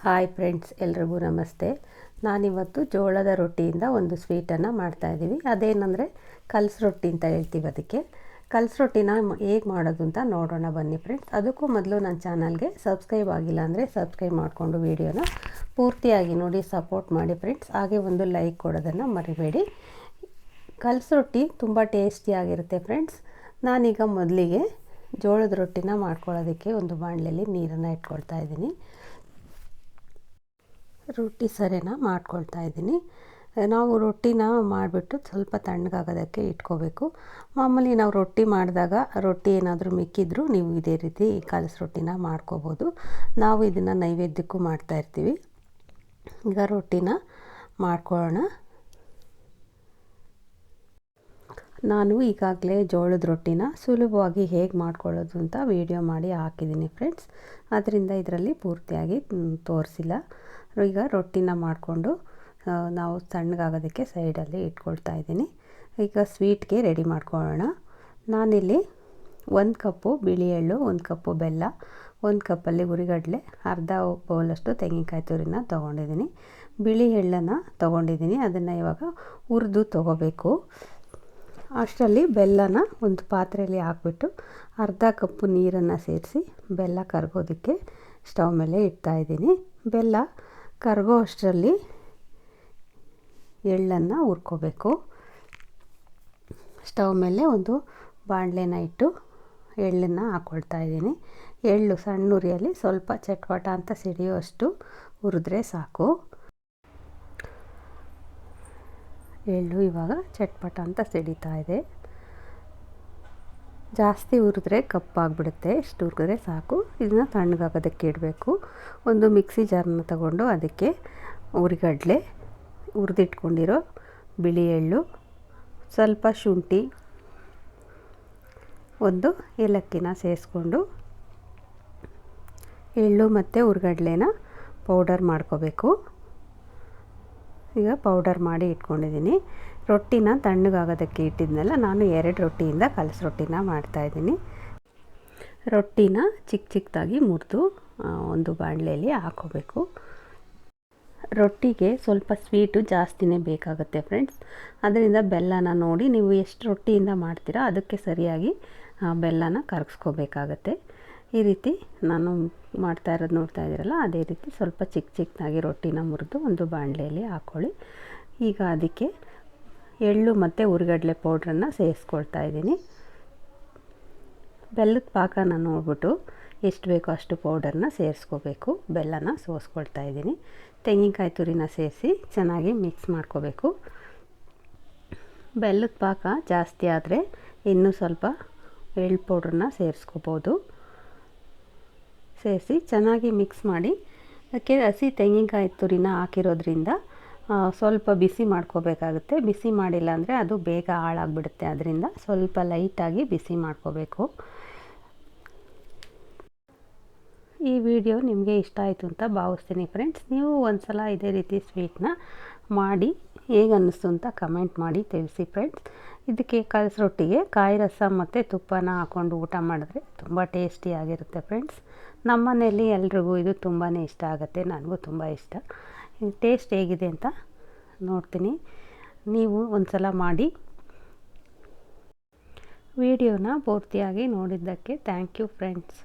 Hi friends, ಎಲ್ರಿಗೂ ನಮಸ್ತೆ. ನಾನಿವತ್ತು ಜೋಳದ ರೊಟ್ಟಿಯಿಂದ ಒಂದು ಸ್ವೀಟನ್ನು ಮಾಡ್ತಾಯಿದ್ದೀವಿ. ಅದೇನೆಂದರೆ ಕಲಸು ರೊಟ್ಟಿ ಅಂತ ಹೇಳ್ತೀವಿ. ಅದಕ್ಕೆ ಕಲಸು ರೊಟ್ಟಿನ ಹೇಗೆ ಮಾಡೋದು ಅಂತ ನೋಡೋಣ ಬನ್ನಿ ಫ್ರೆಂಡ್ಸ್. ಅದಕ್ಕೂ ಮೊದಲು ನನ್ನ ಚಾನಲ್ಗೆ ಸಬ್ಸ್ಕ್ರೈಬ್ ಆಗಿಲ್ಲ ಅಂದರೆ ಸಬ್ಸ್ಕ್ರೈಬ್ ಮಾಡಿಕೊಂಡು ವಿಡಿಯೋನ ಪೂರ್ತಿಯಾಗಿ ನೋಡಿ ಸಪೋರ್ಟ್ ಮಾಡಿ ಫ್ರೆಂಡ್ಸ್. ಹಾಗೆ ಒಂದು ಲೈಕ್ ಕೊಡೋದನ್ನು ಮರಿಬೇಡಿ. ಕಲಸು ರೊಟ್ಟಿ ತುಂಬ ಟೇಸ್ಟಿಯಾಗಿರುತ್ತೆ ಫ್ರೆಂಡ್ಸ್. ನಾನೀಗ ಮೊದಲಿಗೆ ಜೋಳದ ರೊಟ್ಟಿನ ಮಾಡ್ಕೊಳ್ಳೋದಕ್ಕೆ ಒಂದು ಬಾಣಲೆಯಲ್ಲಿ ನೀರನ್ನು ಇಟ್ಕೊಳ್ತಾ ಇದ್ದೀನಿ. ರೊಟ್ಟಿ ಸರಿನ ಮಾಡ್ಕೊಳ್ತಾ ಇದ್ದೀನಿ. ನಾವು ರೊಟ್ಟಿನ ಮಾಡಿಬಿಟ್ಟು ಸ್ವಲ್ಪ ತಣ್ಣಗಾಗೋದಕ್ಕೆ ಇಟ್ಕೋಬೇಕು. ಮಾಮೂಲಿ ನಾವು ರೊಟ್ಟಿ ಮಾಡಿದಾಗ ರೊಟ್ಟಿ ಏನಾದರೂ ಮಿಕ್ಕಿದ್ರೂ ನೀವು ಇದೇ ರೀತಿ ಕಲಸು ರೊಟ್ಟಿನ ಮಾಡ್ಕೋಬೋದು. ನಾವು ಇದನ್ನು ನೈವೇದ್ಯಕ್ಕೂ ಮಾಡ್ತಾಯಿರ್ತೀವಿ. ಈಗ ರೊಟ್ಟಿನ ಮಾಡ್ಕೊಳ್ಳೋಣ. ನಾನು ಈಗಾಗಲೇ ಜೋಳದ ರೊಟ್ಟಿನ ಸುಲಭವಾಗಿ ಹೇಗೆ ಮಾಡ್ಕೊಳ್ಳೋದು ಅಂತ ವಿಡಿಯೋ ಮಾಡಿ ಹಾಕಿದ್ದೀನಿ ಫ್ರೆಂಡ್ಸ್. ಆದ್ದರಿಂದ ಇದರಲ್ಲಿ ಪೂರ್ತಿಯಾಗಿ ತೋರಿಸಿಲ್ಲ. ಈಗ ರೊಟ್ಟಿನ ಮಾಡಿಕೊಂಡು ನಾವು ತಣ್ಣಗಾಗೋದಕ್ಕೆ ಸೈಡಲ್ಲಿ ಇಟ್ಕೊಳ್ತಾ ಇದ್ದೀನಿ. ಈಗ ಸ್ವೀಟ್ಗೆ ರೆಡಿ ಮಾಡ್ಕೊಳ್ಳೋಣ. ನಾನಿಲ್ಲಿ 1 ಕಪ್ಪು ಬಿಳಿ ಎಳ್ಳು, 1 ಕಪ್ಪು ಬೆಲ್ಲ, 1 ಕಪ್ಪಲ್ಲಿ ಹುರಿಗಡಲೆ, ಅರ್ಧ ಬೌಲಷ್ಟು ತೆಂಗಿನಕಾಯಿ ತುರಿನ ತೊಗೊಂಡಿದ್ದೀನಿ. ಬಿಳಿ ಎಳ್ಳನ್ನು ತೊಗೊಂಡಿದ್ದೀನಿ. ಅದನ್ನು ಇವಾಗ ಹುರಿದು ತೊಗೋಬೇಕು. ಅಷ್ಟರಲ್ಲಿ ಬೆಲ್ಲನ ಒಂದು ಪಾತ್ರೆಯಲ್ಲಿ ಹಾಕ್ಬಿಟ್ಟು ಅರ್ಧ ಕಪ್ಪು ನೀರನ್ನು ಸೇರಿಸಿ ಬೆಲ್ಲ ಕರಗೋದಕ್ಕೆ ಸ್ಟವ್ ಮೇಲೆ ಇಡ್ತಾಯಿದ್ದೀನಿ. ಬೆಲ್ಲ ಕರಗೋ ಅಷ್ಟರಲ್ಲಿ ಎಳ್ಳನ್ನು ಹುರ್ಕೋಬೇಕು. ಸ್ಟವ್ ಮೇಲೆ ಒಂದು ಬಾಣಲೆನ ಇಟ್ಟು ಎಳ್ಳನ್ನು ಹಾಕ್ಕೊಳ್ತಾ ಇದ್ದೀನಿ. ಎಳ್ಳು ಸಣ್ಣ ಉರಿಯಲ್ಲಿ ಸ್ವಲ್ಪ ಚಟ್ಪಟ ಅಂತ ಸಿಡಿಯೋಷ್ಟು ಹುರಿದ್ರೆ ಸಾಕು. ಎಳ್ಳು ಇವಾಗ ಚಟ್ಪಟ ಅಂತ ಸಿಡಿತಾ ಇದೆ. ಜಾಸ್ತಿ ಹುರಿದ್ರೆ ಕಪ್ಪಾಗಿಬಿಡುತ್ತೆ. ಇಷ್ಟು ಹುರಿದ್ರೆ ಸಾಕು. ಇದನ್ನು ತಣ್ಣಗಾಗೋದಕ್ಕೆ ಇಡಬೇಕು. ಒಂದು ಮಿಕ್ಸಿ ಜಾರನ್ನ ತಗೊಂಡು ಅದಕ್ಕೆ ಹುರಿಗಡಲೆ, ಹುರಿದಿಟ್ಕೊಂಡಿರೋ ಬಿಳಿ ಎಳ್ಳು, ಸ್ವಲ್ಪ ಶುಂಠಿ, ಒಂದು ಏಲಕ್ಕಿನ ಸೇರಿಸ್ಕೊಂಡು ಎಳ್ಳು ಮತ್ತು ಹುರಿಗಡಲೆನ ಪೌಡರ್ ಮಾಡ್ಕೋಬೇಕು. ಈಗ ಪೌಡರ್ ಮಾಡಿ ಇಟ್ಕೊಂಡಿದ್ದೀನಿ. ರೊಟ್ಟಿನ ತಣ್ಣಗಾಗೋದಕ್ಕೆ ಇಟ್ಟಿದ್ನಲ್ಲ, ನಾನು 2 ರೊಟ್ಟಿಯಿಂದ ಕಲಸು ರೊಟ್ಟಿನ ಮಾಡ್ತಾಯಿದ್ದೀನಿ. ರೊಟ್ಟಿನ ಚಿಕ್ಕ ಚಿಕ್ಕದಾಗಿ ಮುರಿದು ಒಂದು ಬಾಣಲೆಯಲ್ಲಿ ಹಾಕ್ಕೋಬೇಕು. ರೊಟ್ಟಿಗೆ ಸ್ವಲ್ಪ ಸ್ವೀಟು ಜಾಸ್ತಿನೇ ಬೇಕಾಗುತ್ತೆ ಫ್ರೆಂಡ್ಸ್. ಅದರಿಂದ ಬೆಲ್ಲನ ನೋಡಿ ನೀವು ಎಷ್ಟು ರೊಟ್ಟಿಯಿಂದ ಮಾಡ್ತೀರಾ ಅದಕ್ಕೆ ಸರಿಯಾಗಿ ಬೆಲ್ಲನ ಕರಗಿಸ್ಕೋಬೇಕಾಗತ್ತೆ. ಈ ರೀತಿ ನಾನು ಮಾಡ್ತಾ ಇರೋದು ನೋಡ್ತಾ ಇದ್ದೀರಲ್ಲ, ಅದೇ ರೀತಿ ಸ್ವಲ್ಪ ಚಿಕ್ಕ ಚಿಕ್ಕದಾಗಿ ರೊಟ್ಟಿನ ಮುರಿದು ಒಂದು ಬಾಣಲೆಯಲ್ಲಿ ಹಾಕ್ಕೊಳ್ಳಿ. ಈಗ ಅದಕ್ಕೆ ಎಳ್ಳು ಮತ್ತು ಹುರಿಗಡಲೆ ಪೌಡ್ರನ್ನು ಸೇರಿಸ್ಕೊಳ್ತಾ ಇದ್ದೀನಿ. ಬೆಲ್ಲದ ಪಾಕನ ನೋಡ್ಬಿಟ್ಟು ಎಷ್ಟು ಬೇಕೋ ಅಷ್ಟು ಪೌಡರ್ನ ಸೇರಿಸ್ಕೋಬೇಕು. ಬೆಲ್ಲನ ಸೋಸ್ಕೊಳ್ತಾ ಇದ್ದೀನಿ. ತೆಂಗಿನಕಾಯಿ ತುರಿನ ಸೇರಿಸಿ ಚೆನ್ನಾಗಿ ಮಿಕ್ಸ್ ಮಾಡ್ಕೋಬೇಕು. ಬೆಲ್ಲದ ಪಾಕ ಜಾಸ್ತಿ ಆದರೆ ಇನ್ನೂ ಸ್ವಲ್ಪ ಎಳ್ಳು ಪೌಡ್ರನ್ನ ಸೇರಿಸ್ಕೋಬೋದು. ಸೇರಿಸಿ ಚೆನ್ನಾಗಿ ಮಿಕ್ಸ್ ಮಾಡಿ ಅದಕ್ಕೆ ಹಸಿ ತೆಂಗಿನಕಾಯಿ ತುರಿನ ಹಾಕಿರೋದ್ರಿಂದ ಸ್ವಲ್ಪ ಬಿಸಿ ಮಾಡ್ಕೋಬೇಕಾಗುತ್ತೆ. ಬಿಸಿ ಮಾಡಿಲ್ಲ ಅಂದರೆ ಅದು ಬೇಗ ಹಾಳಾಗಿಬಿಡುತ್ತೆ. ಅದರಿಂದ ಸ್ವಲ್ಪ ಲೈಟಾಗಿ ಬಿಸಿ ಮಾಡ್ಕೋಬೇಕು. ಈ ವಿಡಿಯೋ ನಿಮಗೆ ಇಷ್ಟ ಆಯಿತು ಅಂತ ಭಾವಿಸ್ತೀನಿ ಫ್ರೆಂಡ್ಸ್. ನೀವು ಒಂದು ಸಲ ಇದೇ ರೀತಿ ಸ್ವೀಟ್ನ ಮಾಡಿ ಹೇಗೆ ಅನ್ನಿಸ್ತು ಅಂತ ಕಮೆಂಟ್ ಮಾಡಿ ತಿಳಿಸಿ ಫ್ರೆಂಡ್ಸ್. ಇದಕ್ಕೆ ಕಲಸು ರೊಟ್ಟಿಗೆ ಕಾಯಿ ರಸ ಮತ್ತು ತುಪ್ಪನ ಹಾಕ್ಕೊಂಡು ಊಟ ಮಾಡಿದ್ರೆ ತುಂಬ ಟೇಸ್ಟಿಯಾಗಿರುತ್ತೆ ಫ್ರೆಂಡ್ಸ್. ನಮ್ಮ ಮನೆಯಲ್ಲಿ ಎಲ್ರಿಗೂ ಇದು ತುಂಬಾ ಇಷ್ಟ ಆಗುತ್ತೆ. ನನಗೂ ತುಂಬ ಇಷ್ಟ. ಟೇಸ್ಟ್ ಹೇಗಿದೆ ಅಂತ ನೋಡ್ತೀನಿ. ನೀವು ಒಂದು ಸಲ ಮಾಡಿ. ವಿಡಿಯೋನ ಪೂರ್ತಿಯಾಗಿ ನೋಡಿದ್ದಕ್ಕೆ ಥ್ಯಾಂಕ್ ಯು ಫ್ರೆಂಡ್ಸ್.